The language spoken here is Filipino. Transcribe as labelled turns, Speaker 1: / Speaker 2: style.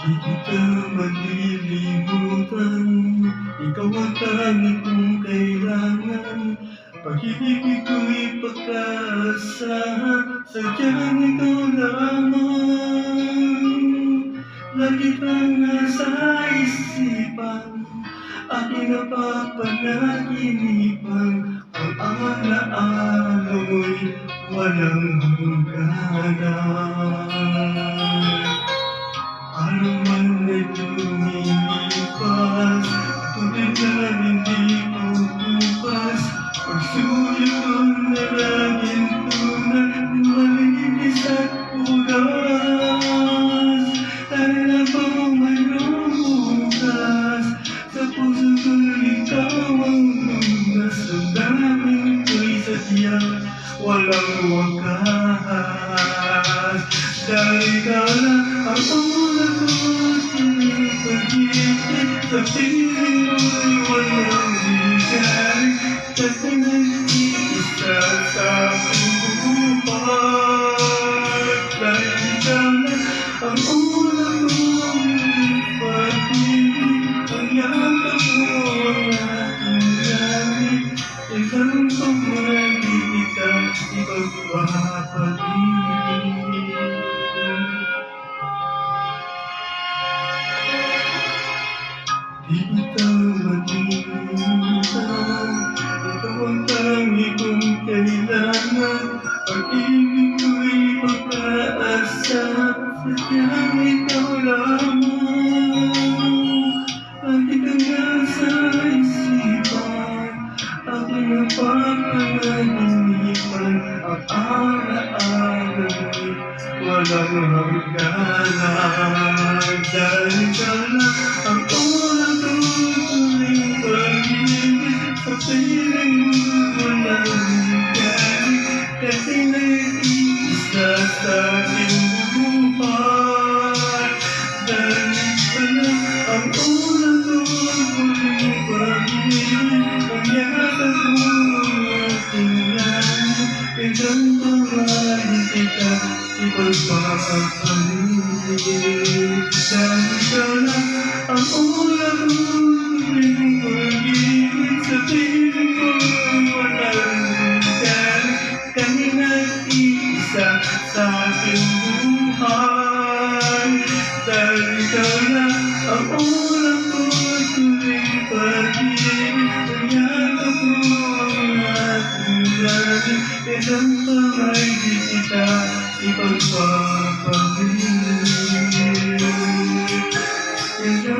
Speaker 1: Di kita malilimutan, ikaw ang tanging kong kailangan. Pag-ibig ko'y pagkaasahan, sadyang ikaw lamang. Lagi kang nasa isipan, aking napapanaginipan. Ang alaala mo'y walang hangganan. Ano man ay lumilipas, tubig na hindi pupupas. Pagsulit kong nalaging tunay, malinis at pugas. Dahil na bang mayroong bukas, sa puso ko'y ikaw ang lunas. Ang daming ko'y sadyang walang wakas. Dahil ikaw na ang ulan ko't pinipag-ibig, sa piling mo'y walang bigay. Kasi nag-iisa sa aking buhay. Dahil ikaw na ang ulan ko't pinipag-ibig, ang yakap mo ang aking langit. Ilang pag di kita ipagpapag-ibig. Di kita malimutan, ikaw ang tanging kong kailangan. Pag-ibig ko'y pagkaasahan, sadyang ikaw lamang. Lagi kang nasa isipan, aking napapanaginipan. Ang alaala mo'y walang hangganan. Dahil ikaw lang ang ulan ko'y pag-ibig, sa piling mo'y walang bigay. Kasi nag-iisa sa aking buhay. Dahil ikaw lang ang ulan ko'y pag-ibig, ang yakap mo ang aking langit. Kailan ba di kita ipagpapag-ibig? Dahil ikaw lang ang ulan ko'y pag-ibig, sa piling ko'y walang bigay. Kasi nag-iisa sa aking buhay. Dahil ikaw lang ang ulan ko'y pag-ibig, ang yakap mo ang aking langit. Kailan ba di kita ipagpapag-ibig?